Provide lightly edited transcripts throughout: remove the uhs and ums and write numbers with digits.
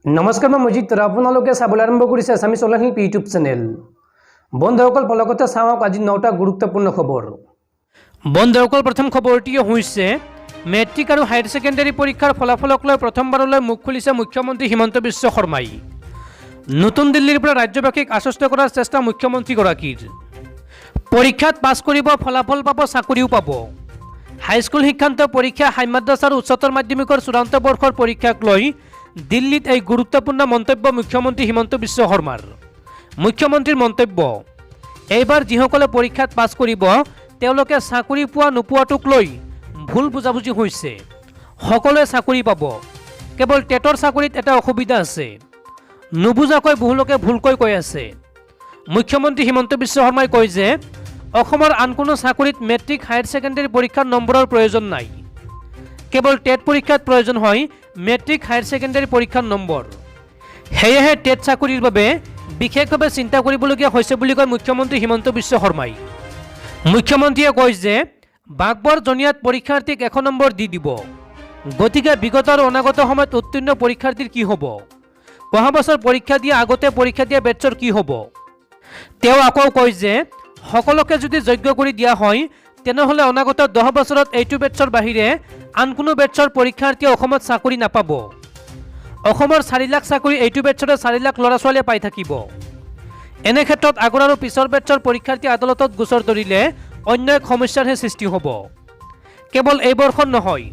নমস্কাৰ মই মজিদ তৰা আপোনালোকে চাবলৈ আৰম্ভ কৰিছে Assamese online help YouTube channel. বন্ধুসকল পলকতে চাওক আজি 9টা গুৰুত্বপূৰ্ণ খবৰ। বন্ধুসকল প্ৰথম খবৰটি হৈছে মেট্ৰিক আৰু হায়াৰ ছেকেণ্ডাৰী পৰীক্ষাৰ ফলাফলক লৈ প্ৰথমবাৰলৈ মুখ খুলিছে মুখ্যমন্ত্ৰী হিমন্ত বিশ্ব শৰ্মাই। নতুন দিল্লীৰ পৰা ৰাজ্যবাসীক আশ্বস্ত কৰাৰ চেষ্টা মুখ্যমন্ত্ৰীগৰাকীৰ। পৰীক্ষাত পাছ কৰিব, ফলাফল পাব, চাকৰিও পাব। হাইস্কুল শিক্ষান্ত পৰীক্ষা, হাই মাদ্ৰাছা আৰু উচ্চতৰ মাধ্যমিকৰ চূড়ান্ত বৰ্ষৰ পৰীক্ষাক লৈ দিল্লীত এই গুৰুত্বপূৰ্ণ মন্তব্য মুখ্যমন্ত্ৰী হিমন্ত বিশ্ব শৰ্মাৰ। মুখ্যমন্ত্ৰীৰ মন্তব্য, এইবাৰ যিসকলে পৰীক্ষাত পাছ কৰিব তেওঁলোকে চাকৰি পোৱা নোপোৱাটোক লৈ ভুল বুজাবুজি হৈছে। সকলোৱে চাকৰি পাব, কেৱল টেটৰ চাকৰিত এটা অসুবিধা আছে, নুবুজাকৈ বহুলোকে ভুলকৈ কৈ আছে। মুখ্যমন্ত্ৰী হিমন্ত বিশ্ব শৰ্মাই কয় যে অসমৰ আন কোনো চাকৰিত মেট্ৰিক হায়াৰ ছেকেণ্ডাৰী পৰীক্ষাৰ নম্বৰৰ প্ৰয়োজন নাই, কেৱল টেট পৰীক্ষাত প্ৰয়োজন হয় মেট্ৰিক হায়াৰ ছেকেণ্ডাৰী পৰীক্ষাৰ নম্বৰ। সেয়েহে টেট চাকৰিৰ বাবে বিশেষভাৱে চিন্তা কৰিবলগীয়া হৈছে বুলি কয় মুখ্যমন্ত্ৰী হিমন্ত বিশ্ব শৰ্মাই। মুখ্যমন্ত্ৰীয়ে কয় যে বাকবৰ জনিয়াত পৰীক্ষাৰ্থীক 1 নম্বৰ দি দিব, গতিকে বিগত আৰু অনাগত সময়ত উত্তীৰ্ণ পৰীক্ষাৰ্থীৰ কি হ'ব, অহা বছৰ পৰীক্ষা দিয়া আগতে পৰীক্ষা দিয়া বেটছৰ কি হ'ব। তেওঁ আকৌ কয় যে সকলোকে যদি যোগ্য কৰি দিয়া হয় তেনেহ'লে অনাগত 10 বছৰত এইটো বেটছৰ বাহিৰে আন কোনো বেটছৰ পৰীক্ষাৰ্থীয়ে অসমত চাকৰি নাপাব। অসমৰ 4 লাখ চাকৰি এইটো বেটছৰে 4 লাখ ল'ৰা ছোৱালীয়ে পাই থাকিব। এনে ক্ষেত্ৰত আগৰ আৰু পিছৰ বেটছৰ পৰীক্ষাৰ্থী আদালতত গোচৰ ধৰিলে অন্য এক সমস্যাৰহে সৃষ্টি হ'ব। কেৱল এই বৰ্ষৰ নহয়,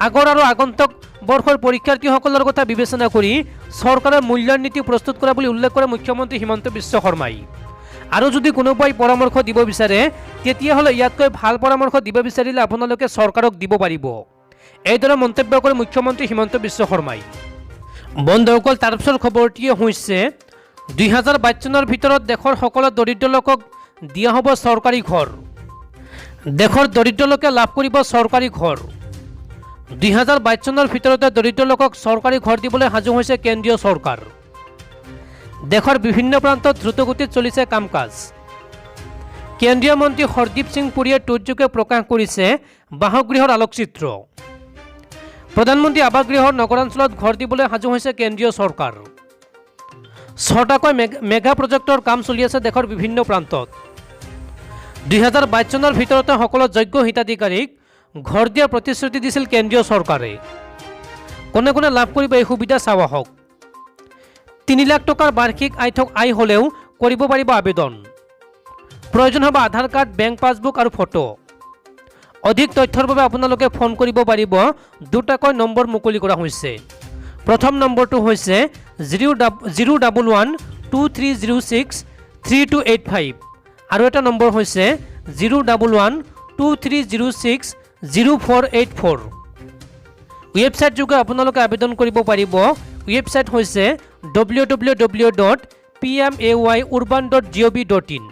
আগৰ আৰু আগন্তুক বৰ্ষৰ পৰীক্ষাৰ্থীসকলৰ কথা বিবেচনা কৰি চৰকাৰে মূল্যায়ন নীতি প্ৰস্তুত কৰা বুলি উল্লেখ কৰে মুখ্যমন্ত্ৰী হিমন্ত বিশ্ব শৰ্মাই। আৰু যদি কোনোবাই পৰামৰ্শ দিব বিচাৰে তেতিয়াহ'লে ইয়াতকৈ ভাল পৰামৰ্শ দিব বিচাৰিলে আপোনালোকে চৰকাৰক দিব পাৰিব, এইদৰে মন্তব্য কৰে মুখ্যমন্ত্ৰী হিমন্ত বিশ্ব শৰ্মাই। বন্ধুসকল তাৰপিছৰ খবৰটিয়ে হৈছে 2022 চনৰ ভিতৰত দেশৰ সকলো দৰিদ্ৰ লোকক দিয়া হ'ব চৰকাৰী ঘৰ। দেশৰ দৰিদ্ৰ লোকে লাভ কৰিব চৰকাৰী ঘৰ। 2022 চনৰ ভিতৰতে দৰিদ্ৰ লোকক চৰকাৰী ঘৰ দিবলৈ সাজু হৈছে কেন্দ্ৰীয় চৰকাৰ। দেশৰ বিভিন্ন প্ৰান্তত দ্ৰুতগতিত চলিছে কাম কাজ। কেন্দ্ৰীয় মন্ত্ৰী হৰদীপ সিং পুৰীয়ে টুইটযোগে প্ৰকাশ কৰিছে বাসগৃহৰ আলোকচিত্ৰ। প্ৰধানমন্ত্ৰী আৱাস গৃহৰ নগৰাঞ্চলত ঘৰ দিবলৈ সাজু হৈছে কেন্দ্ৰীয় চৰকাৰ। 6টাকৈ মেগা প্ৰজেক্টৰ কাম চলি আছে দেশৰ বিভিন্ন প্ৰান্তত। 2022 চনৰ ভিতৰতে সকলো যোগ্য হিতাধিকাৰীক ঘৰ দিয়াৰ প্ৰতিশ্ৰুতি দিছিল কেন্দ্ৰীয় চৰকাৰে। কোনে কোনে লাভ কৰিব এই সুবিধা চাওঁ আহক। 3 লাখ টকাৰ বাৰ্ষিক আয় হ'লেও কৰিব পাৰিব আবেদন। প্ৰয়োজন হ'ব আধাৰ কাৰ্ড, বেংক পাছবুক আৰু ফটো। অধিক তথ্যৰ বাবে আপোনালোকে ফোন কৰিব পাৰিব। 2টাকৈ নম্বৰ মুকলি কৰা হৈছে। প্ৰথম নম্বৰটো হৈছে 01123063285 আৰু এটা নম্বৰ হৈছে 01123060484। ৱেবছাইট যোগে আপোনালোকে আবেদন কৰিব পাৰিব। ৱেবছাইট হৈছে www.pmayurban.gov.in।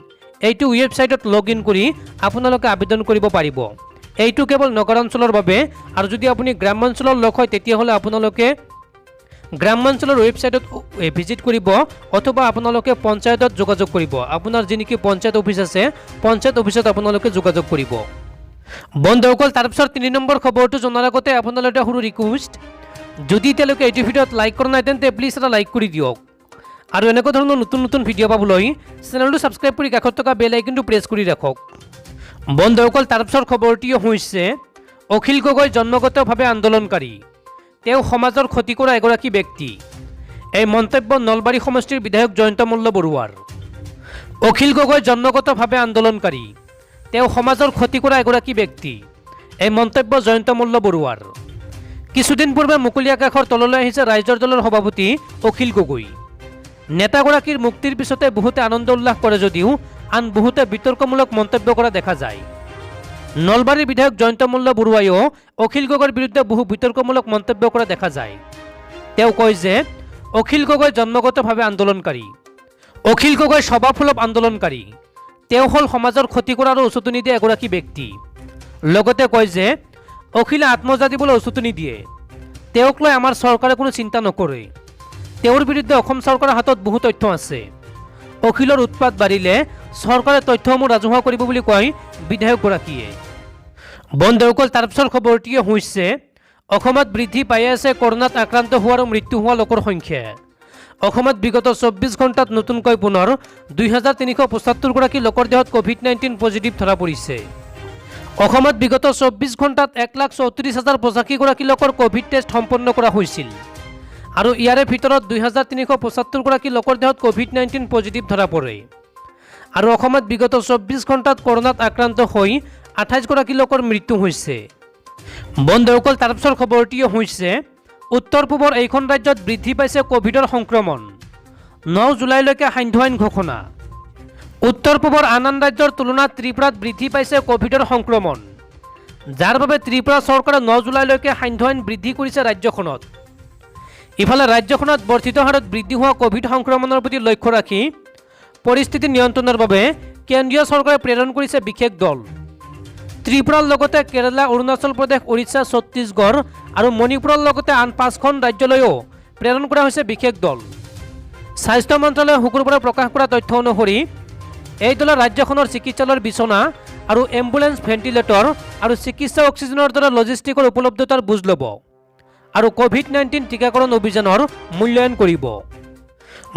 এইটো ৱেবছাইটত লগ ইন কৰি আপোনালোকে আবেদন কৰিব পাৰিব। এইটো কেৱল নগৰাঞ্চলৰ বাবে, আৰু যদি আপুনি গ্ৰামাঞ্চলৰ লোক হয় তেতিয়াহ'লে আপোনালোকে গ্ৰামাঞ্চলৰ ৱেবছাইটত ভিজিট কৰিব অথবা আপোনালোকে পঞ্চায়তত যোগাযোগ কৰিব। আপোনাৰ যি নেকি পঞ্চায়ত অফিচ আছে পঞ্চায়ত অফিচত আপোনালোকে যোগাযোগ কৰিব। বন্ধুসকল তাৰপিছত 3 নম্বৰ খবৰটো জনাৰ আগতে আপোনালোকে এটা সৰু ৰিকুৱেষ্ট, যদি এতিয়ালৈকে এইটো ভিডিঅ'ত লাইক কৰা নাই তেন্তে প্লিজ এটা লাইক কৰি দিয়ক, আৰু এনেকুৱা ধৰণৰ নতুন নতুন ভিডিঅ' পাবলৈ চেনেলটো ছাবস্ক্ৰাইব কৰি কাষত থকা বেল আইকনটো প্ৰেছ কৰি ৰাখক। বন্ধুসকল তাৰপিছৰ খবৰটি হৈছে অখিল গগৈ জন্মগতভাৱে আন্দোলনকাৰী, তেওঁ সমাজৰ ক্ষতি কৰা এগৰাকী ব্যক্তি। এই মন্তব্য নলবাৰী সমষ্টিৰ বিধায়ক জয়ন্ত মল্ল বৰুৱাৰ। অখিল গগৈ জন্মগতভাৱে আন্দোলনকাৰী, তেওঁ সমাজৰ ক্ষতি কৰা এগৰাকী ব্যক্তি। এই মন্তব্য জয়ন্ত মল্ল বৰুৱাৰ। কিছুদিন পূৰ্বে মুকলি আকাশৰ তললৈ আহিছে ৰাইজৰ দলৰ সভাপতি অখিল গগৈ। নেতাগৰাকীৰ মুক্তিৰ পিছতে বহুতে আনন্দ উল্লাস কৰে যদিও আন বহুতে বিতৰ্কমূলক মন্তব্য কৰা দেখা যায়। নলবাৰীৰ বিধায়ক জয়ন্ত মল্ল বৰুৱাইও অখিল গগৈৰ বিৰুদ্ধে বহু বিতৰ্কমূলক মন্তব্য কৰা দেখা যায়। তেওঁ কয় যে অখিল গগৈ জন্মগতভাৱে আন্দোলনকাৰী, অখিল গগৈ স্বভাৱসুলভ আন্দোলনকাৰী, তেওঁ হ'ল সমাজৰ ক্ষতি কৰা আৰু উচতনি দিয়া এগৰাকী ব্যক্তি। লগতে কয় যে অখিলে আত্মজা দিবলৈ উচতনি দিয়ে, তেওঁক লৈ আমাৰ চৰকাৰে কোনো চিন্তা নকৰে। তেওঁৰ বিৰুদ্ধে অসম চৰকাৰৰ হাতত বহু তথ্য আছে। অখিলৰ উৎপাত বাঢ়িলে চৰকাৰে তথ্যসমূহ ৰাজহুৱা কৰিব বুলি কয় বিধায়কগৰাকীয়ে। বন্ধুসকল তাৰপিছৰ খবৰটি হৈছে অসমত বৃদ্ধি পাই আছে কৰোনাত আক্ৰান্ত হোৱা আৰু মৃত্যু হোৱা লোকৰ সংখ্যা। অসমত বিগত 24 ঘণ্টাত নতুনকৈ পুনৰ 2375 গৰাকী লোকৰ দেহত কোভিড-19 পজিটিভ ধৰা পৰিছে। অসমত বিগত 24 ঘণ্টাত 1,34,085 গৰাকী লোকৰ কোভিড টেষ্ট সম্পন্ন কৰা হৈছিল আৰু ইয়াৰে ভিতৰত 2375 গৰাকী লোকৰ দেহত কোভিড-19 পজিটিভ ধৰা পৰে। আৰু অসমত বিগত 24 ঘণ্টাত কৰোনাত আক্ৰান্ত হৈ 28 গৰাকী লোকৰ মৃত্যু হৈছে। বন্ধুসকল, তাৰ পিছৰ খবৰটি হৈছে উত্তৰ পূবৰ এইখন ৰাজ্যত বৃদ্ধি পাইছে কোভিডৰ সংক্ৰমণ। 9 জুলাইলৈকে সান্ধ্য আইন ঘোষণা। উত্তৰ পূবৰ আন ৰাজ্যৰ তুলনাত ত্ৰিপুৰাত বৃদ্ধি পাইছে কোভিডৰ সংক্ৰমণ, যাৰ বাবে ত্ৰিপুৰা চৰকাৰে 9 জুলাইলৈকে সান্ধ্য আইন বৃদ্ধি কৰিছে ৰাজ্যখনত। ইফালে ৰাজ্যখনত বৰ্ধিত হাৰত বৃদ্ধি হোৱা কোভিড সংক্ৰমণৰ প্ৰতি লক্ষ্য ৰাখি পৰিস্থিতি নিয়ন্ত্ৰণৰ বাবে কেন্দ্ৰীয় চৰকাৰে প্ৰেৰণ কৰিছে বিশেষ দল। ত্ৰিপুৰাৰ লগতে কেৰালা, অৰুণাচল প্ৰদেশ, উৰিষ্যা, ছত্তীশগড় আৰু মণিপুৰৰ লগতে আন 5খন ৰাজ্যলৈও প্ৰেৰণ কৰা হৈছে বিশেষ দল। স্বাস্থ্য মন্ত্ৰালয়ে শুকুৰবাৰে প্ৰকাশ কৰা তথ্য অনুসৰি এই দলে ৰাজ্যখনৰ চিকিৎসালয়ৰ বিচনা আৰু এম্বুলেন্স, ভেণ্টিলেটৰ আৰু চিকিৎসা অক্সিজেনৰ দৰে লজিষ্টিকৰ উপলব্ধতাৰ বুজ ল'ব আৰু কোভিড-19 টীকাকৰণ অভিযানৰ মূল্যায়ন কৰিব।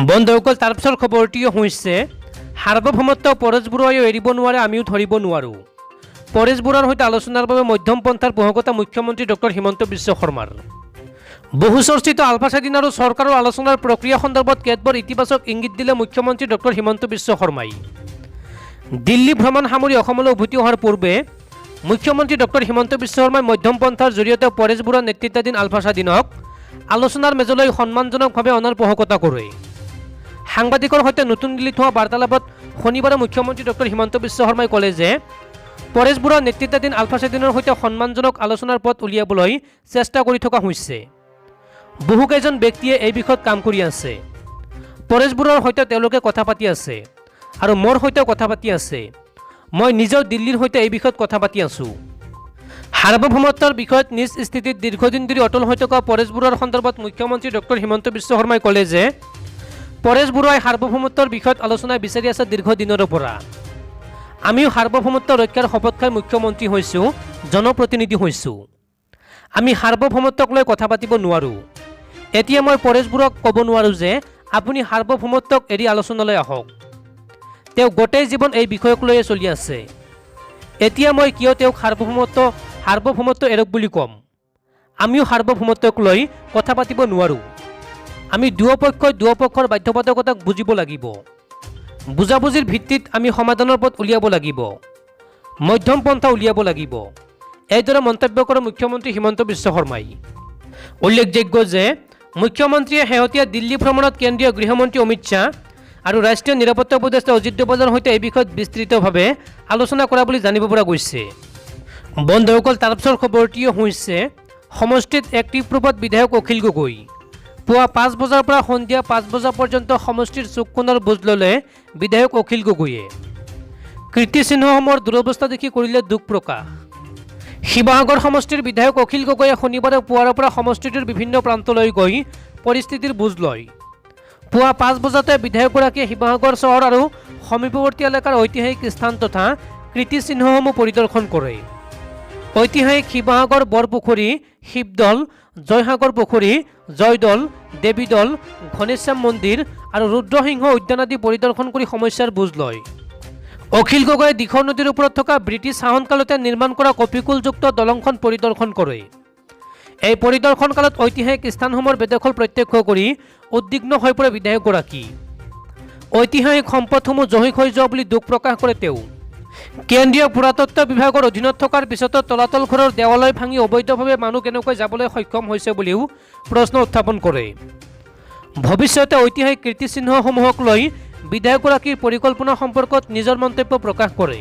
বন্ধুসকল, তাৰ পিছৰ খবৰটি হৈছে সাৰ্বভৌমত্ব পৰেশ বৰুৱাইও এৰিব নোৱাৰে, আমিও ধৰিব নোৱাৰোঁ। পৰেশ বৰুৱাৰ সৈতে আলোচনাৰ বাবে মধ্যম পন্থাৰ পোষকতা মুখ্যমন্ত্ৰী ডক্টৰ হিমন্ত বিশ্ব শৰ্মাৰ। বহু চৰ্চিত আলফা স্বাধীন আৰু চৰকাৰৰ আলোচনাৰ প্ৰক্ৰিয়া সন্দৰ্ভত কেতবোৰ ইতিবাচক ইংগিত দিলে মুখ্যমন্ত্ৰী ডক্টৰ হিমন্ত বিশ্ব শৰ্মাই। দিল্লী ভ্ৰমণ সামৰি অসমলৈ উভতি অহাৰ পূৰ্বে মুখ্যমন্ত্ৰী ডক্টৰ হিমন্ত বিশ্ব শৰ্মাই মধ্যম পন্থাৰ জৰিয়তে পৰেশ বৰুৱাৰ নেতৃত্বাধীন আলফা স্বাধীনক আলোচনাৰ মেজলৈ সন্মানজনকভাৱে অনাৰ পোষকতা কৰে। সাংবাদিকৰ সৈতে নতুন দিল্লীত হোৱা বাৰ্তালাপত শনিবাৰে মুখ্যমন্ত্ৰী ডক্টৰ হিমন্ত বিশ্ব শৰ্মাই ক'লে যে পৰেশ বৰুৱাৰ নেতৃত্বাধীন আলফা স্বাধীনৰ সৈতে সন্মানজনক আলোচনাৰ পথ উলিয়াবলৈ চেষ্টা কৰি থকা হৈছে। বহুকেইজন ব্যক্তিয়ে এই বিষয়ত কাম কৰি আছে। পৰেশ বৰুৱাৰ সৈতে তেওঁলোকে কথা পাতি আছে আৰু মোৰ সৈতেও কথা পাতি আছে। মই নিজেও দিল্লীৰ সৈতে এই বিষয়ত কথা পাতি আছোঁ। সাৰ্বভৌমত্বৰ বিষয়ত নিজ স্থিতিত দীৰ্ঘদিন ধৰি অটল হৈ থকা পৰেশ বৰুৱাৰ সন্দৰ্ভত মুখ্যমন্ত্ৰী ডক্টৰ হিমন্ত বিশ্ব শৰ্মাই ক'লে যে পৰেশ বৰুৱাই সাৰ্বভৌমত্বৰ বিষয়ত আলোচনা বিচাৰি আছে দীৰ্ঘদিনৰ পৰা। আমিও সাৰ্বভৌমত্ব ৰক্ষাৰ শপত খাই মুখ্যমন্ত্ৰী হৈছোঁ, জনপ্ৰতিনিধি হৈছোঁ। আমি সাৰ্বভৌমত্বক লৈ কথা পাতিব নোৱাৰোঁ। এতিয়া মই পৰেশ বৰুৱাক ক'ব নোৱাৰোঁ যে আপুনি সাৰ্বভৌমত্বক এৰি আলোচনালৈ আহক। তেওঁ গোটেই জীৱন এই বিষয়ক লৈয়ে চলি আছে। এতিয়া মই কিয় তেওঁক সাৰ্বভৌমত্ব এৰক বুলি ক'ম? আমিও সাৰ্বভৌমত্বক লৈ কথা পাতিব নোৱাৰোঁ। আমি দুয়োপক্ষৰ বাধ্যবাধকতাক বুজিব লাগিব। বুজাবুজিৰ ভিত্তিত আমি সমাধানৰ পথ উলিয়াব লাগিব, মধ্যম পন্থা উলিয়াব লাগিব। এইদৰে মন্তব্য কৰে মুখ্যমন্ত্ৰী হিমন্ত বিশ্ব শৰ্মাই। উল্লেখযোগ্য যে মুখ্যমন্ত্ৰীয়ে শেহতীয়া দিল্লী ভ্ৰমণত কেন্দ্ৰীয় গৃহমন্ত্ৰী অমিত শ্বাহ আৰু ৰাষ্ট্ৰীয় নিৰাপত্তা উপদেষ্টা অজিত ডোভালৰ সৈতে এই বিষয়ত বিস্তৃতভাৱে আলোচনা কৰা বুলি জানিব পৰা গৈছে। বন্ধুসকল, তাৰ পিছৰ খবৰটি হৈছে সমষ্টিত এক্টিভ ৰূপত বিধায়ক অখিল গগৈ। পুৱা 5 বজাৰ পৰা সন্ধিয়া 5 বজা পৰ্যন্ত সমষ্টিৰ চুককোণৰ বুজ ল'লে বিধায়ক অখিল গগৈয়ে। কীৰ্তিচিহ্নসমূহৰ দুৰৱস্থা দেখি কৰিলে দুখ প্ৰকাশ। শিৱসাগৰ সমষ্টিৰ বিধায়ক অখিল গগৈয়ে শনিবাৰে পুৱাৰ পৰা সমষ্টিটোৰ বিভিন্ন প্ৰান্তলৈ গৈ পৰিস্থিতিৰ বুজ লয়। পুৱা 5 বজাতে বিধায়কগৰাকীয়ে শিৱসাগৰ চহৰ আৰু সমীপৱৰ্তী এলেকাৰ ঐতিহাসিক স্থান তথা কীৰ্তিচিহ্নসমূহ পৰিদৰ্শন কৰে। ঐতিহাসিক শিৱসাগৰ বৰপুখুৰী, শিৱদৌল, জয়সাগৰ পুখুৰী, জয়দৌল, দেৱীদৌল, ঘনেশ্যাম মন্দিৰ আৰু ৰুদ্ৰসিংহ উদ্যান আদি পৰিদৰ্শন কৰি সমস্যাৰ বুজ লয়। অখিল গগৈয়ে দিখৌ নদীৰ ওপৰত থকা ব্ৰিটিছ শাসনকালতে নিৰ্মাণ কৰা কপিকুলযুক্ত দলংখন পৰিদৰ্শন কৰে। এই পৰিদৰ্শন কালত ঐতিহাসিক স্থানসমূহৰ বেদখল প্ৰত্যক্ষ কৰি উদ্বিগ্ন হৈ পৰে বিধায়কগৰাকী। ঐতিহাসিক সম্পদসমূহ জহিক হৈ যোৱা বুলি দুখ প্ৰকাশ কৰে তেওঁ। কেন্দ্ৰীয় পুৰাতত্ব বিভাগৰ অধীনত থকাৰ পিছতো তলাতল ঘৰৰ দেৱালয় ভাঙি অবৈধভাৱে মানুহ কেনেকৈ যাবলৈ সক্ষম হৈছে বুলিও প্ৰশ্ন উত্থাপন কৰে। ভৱিষ্যতে ঐতিহাসিক কীৰ্তিচিহ্নসমূহক লৈ বিধায়কগৰাকীৰ পৰিকল্পনা সম্পৰ্কত নিজৰ মন্তব্য প্ৰকাশ কৰে।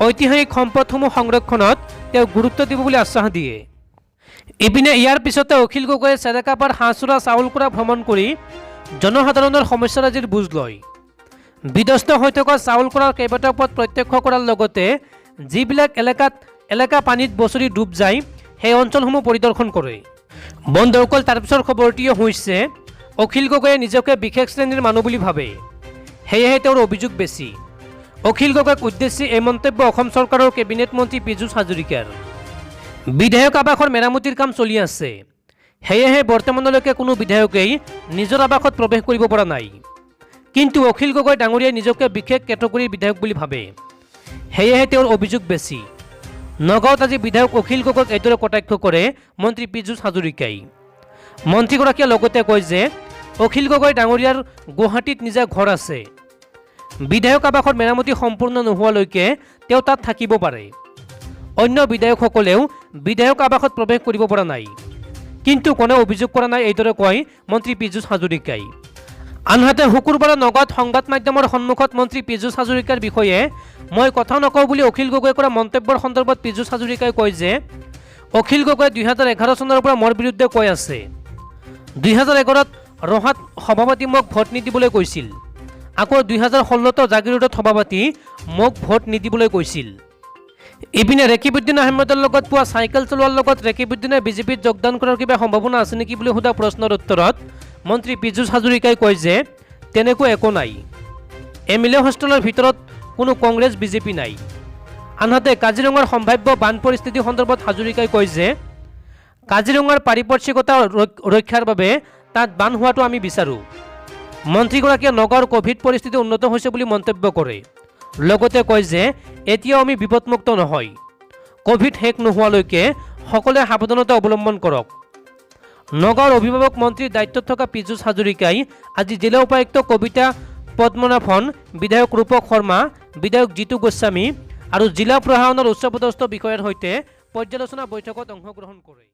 ঐতিহাসিক সম্পদসমূহ সংৰক্ষণত তেওঁ গুৰুত্ব দিব বুলি আশ্বাস দিয়ে। ইপিনে ইয়াৰ পিছতে অখিল গগৈয়ে চেৰেকাপাৰ হাঁহচোৰা চাউলকুৰা ভ্ৰমণ কৰি জনসাধাৰণৰ সমস্যাৰাজিৰ বুজ লয়। বিধ্বস্ত হৈ থকা চাউলকুৰাৰ কেইবাটাও পথ প্ৰত্যক্ষ কৰাৰ লগতে যিবিলাক এলেকা পানীত বছৰি ডুব যায় সেই অঞ্চলসমূহ পৰিদৰ্শন কৰে। বন্ধুসকল, তাৰ পিছৰ খবৰটি হৈছে অখিল গগৈয়ে নিজকে বিশেষ শ্ৰেণীৰ মানুহ বুলি ভাবে, সেয়েহে তেওঁৰ অভিযোগ বেছি। অখিল গগৈক উদ্দেশ্যি এই মন্তব্য অসম চৰকাৰৰ কেবিনেট মন্ত্ৰী পীযুষ হাজৰিকাৰ। বিধায়ক আবাসৰ মেৰামতিৰ কাম চলি আছে, সেয়েহে বৰ্তমানলৈকে কোনো বিধায়কেই নিজৰ আবাসত প্ৰৱেশ কৰিব পৰা নাই। কিন্তু অখিল গগৈ ডাঙৰীয়াই নিজকে বিশেষ কেটেগৰীৰ বিধায়ক বুলি ভাবে, সেয়েহে তেওঁৰ অভিযোগ বেছি। নগাঁৱত আজি বিধায়ক অখিল গগৈক এইদৰে কটাক্ষ কৰে মন্ত্ৰী পীযুষ হাজৰিকাই। মন্ত্ৰীগৰাকীয়ে লগতে কয় যে অখিল গগৈ ডাঙৰীয়াৰ গুৱাহাটীত নিজা ঘৰ আছে, বিধায়ক আবাসৰ মেৰামতি সম্পূৰ্ণ নোহোৱালৈকে তেওঁ তাত থাকিব পাৰে। অন্য বিধায়কসকলেও বিধায়ক আবাসত প্ৰৱেশ কৰিব পৰা নাই, কিন্তু কোনেও অভিযোগ কৰা নাই, এইদৰে কয় মন্ত্ৰী পীযুষ হাজৰিকাই। আনহাতে শুকুৰবাৰে নগাঁৱত সংবাদ মাধ্যমৰ সন্মুখত মন্ত্ৰী পীযুষ হাজৰিকাৰ বিষয়ে মই কথা নকওঁ বুলি অখিল গগৈয়ে কৰা মন্তব্যৰ সন্দৰ্ভত পীযুষ হাজৰিকাই কয় যে অখিল গগৈয়ে 2011 চনৰ পৰা মোৰ বিৰুদ্ধে কৈ আছে। 2011ত ৰহাত সভাপতি মোক ভোট নিদিবলৈ কৈছিল, আকৌ 2016ত জাগিৰোডত সভাপতি মোক ভোট নিদিবলৈ কৈছিল। ইপিনে ৰেকিবুদ্দিন আহমেদৰ লগত পোৱা চাইকেল চলোৱাৰ লগত ৰেকিবুদ্দিনে বিজেপিত যোগদান কৰাৰ কিবা সম্ভাৱনা আছে নেকি বুলি সোধা প্ৰশ্নৰ উত্তৰত মন্ত্ৰী পীযুষ হাজৰিকাই কয় যে তেনেকুৱা একো নাই, এমএলএ হোষ্টেলৰ ভিতৰত কোনো কংগ্ৰেছ বিজেপি নাই। আনহাতে কাজিৰঙাৰ সম্ভাৱ্য বান পৰিস্থিতি সন্দৰ্ভত হাজৰিকাই কয় যে কাজিৰঙাৰ পাৰিপাৰ্শ্বিকতা ৰক্ষাৰ বাবে তাত বান হোৱাটো আমি বিচাৰোঁ। মন্ত্ৰীগৰাকীয়ে নগাঁৱৰ ক'ভিড পৰিস্থিতি উন্নত হৈছে বুলি মন্তব্য কৰে, লগতে কয় যে এতিয়াও আমি বিপদমুক্ত নহয়, ক'ভিড শেষ নোহোৱালৈকে সকলোৱে সাৱধানতা অৱলম্বন কৰক। নগাঁৱৰ অভিভাৱক মন্ত্ৰীৰ দায়িত্বত থকা পীযুষ হাজৰিকাই আজি জিলা উপায়ুক্ত কবিতা পদ্মনাভন, বিধায়ক ৰূপক শৰ্মা, বিধায়ক জিতু গোস্বামী আৰু জিলা প্ৰশাসনৰ উচ্চপদস্থ বিষয়াৰ সৈতে পৰ্যালোচনা বৈঠকত অংশগ্ৰহণ কৰে।